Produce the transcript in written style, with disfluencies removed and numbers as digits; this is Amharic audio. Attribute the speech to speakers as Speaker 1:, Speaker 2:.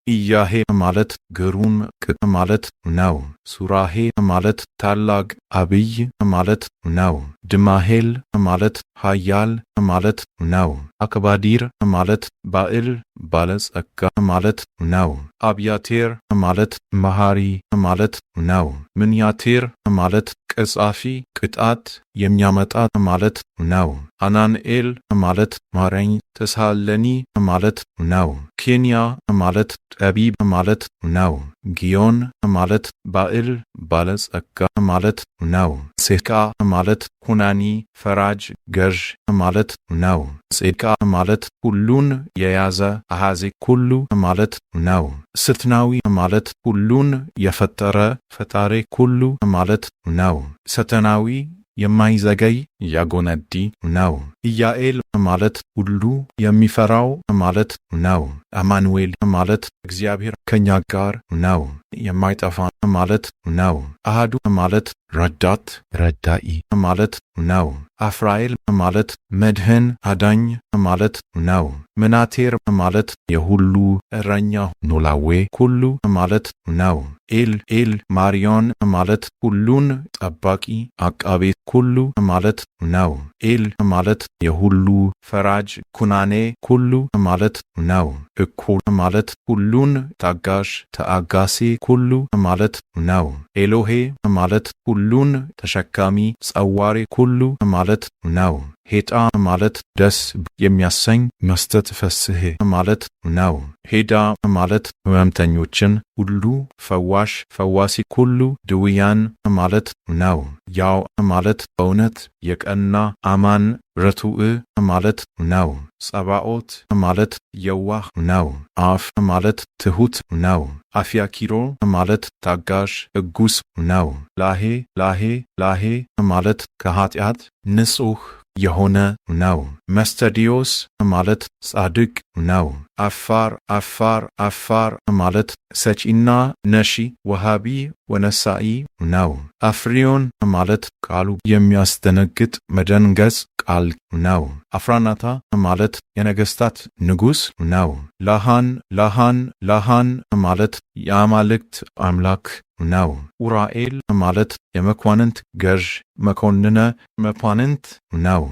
Speaker 1: ኢያሄ ማለት ግሩም ቅጥ ማለት ነው። ሱራሄ ማለት ታላቅ አብይ ማለት ነው። ድማሄል ማለት ኃያል ማለት ነው። አክባዲር ማለት ባዕል ባለጸጋ ማለት ነው። አብያቴር ማለት መሐሪ ማለት ነው። ምንያቴር ማለት ቀጻፊ ቅጣት የሚያመጣ ማለት ነው። አናንኤል ማለት ማረኝ ተሳለኒ ማለት ነው። ኬንያ ማለት ጠቢብ ማለት ነው። ጊዮን ማለት ባዕል ባለጸጋ ማለት ነው። ሴካ ማለት ሁናኒ ፈራጅ ገዥ ማለት ነው። ጼካ ማለት ሁሉን የያዘ አሃዜ ሁሉ ማለት ነው። ስትናዊ ማለት ሁሉን የፈጠረ ፈጣሪ ሁሉ ማለት ነው። ሰተናዊ የማይዘገይ ያጎነዲ ነው። ኢያኤል ማለት ሁሉ የሚፈራው ማለት ነው። አማኑኤል ማለት እግዚአብሔር ከኛ ጋር ነው የማይጠፋ ማለት ነው። አሃዱ ማለት ረዳት ረዳኢ ማለት ነው። አፍራኤል ማለት መድህን አዳኝ ማለት ነው። ምናቴር ማለት የሁሉ እረኛ ኖላዌ ሁሉ ማለት ነው። ኤል ማርዮን ማለት ሁሉን ጠባቂ አቃቤ ሁሉ ማለት ነው። ኤል ማለት የሁሉ ፈራጅ ኩናኔ ሁሉ ማለት ነው። እኩል ማለት ሁሉን ታጋሽ ተአጋሲ ሁሉ ማለት ነው። ኤሎሄ ማለት ሁሉን ተሸካሚ ጸዋሪ ሁሉ ማለት ነው። ሄጣ ማለት ደስ የሚያሰኝ መስጠት ፈስህ ማለት ነው። ሄዳ ማለት ሕመምተኞችን ሁሉ ፈዋሽ ፈዋሲ ሁሉ ድውያን ማለት ነው። ያው ማለት በእውነት የቀና አማን ርቱዕ ማለት ነው። ጸባኦት ማለት የዋህ ነው። አፍ ማለት ትሑት ነው። አፍያኪሮ ማለት ታጋሽ ሕጉስ ነው። ላሄ ማለት ከኀጢአት ንጹሕ የሆነ ነው። መስተዲዮስ ማለት ጻድቅ ነው። አፋር ማለት ሰጪና ነሺ ወሃቢ ወነሳኢ ነው። አፍሪዮን ማለት ቃሉ የሚያስደነግጥ መደንገጽ ቃል ነው። አፍራናታ ማለት የነገሥታት ንጉሥ ነው። ላሃን ማለት የአማልክት አምላክ ነው። ኡራኤል ማለት የመኳንንት ገዥ መኮንነ መኳንንት ነው።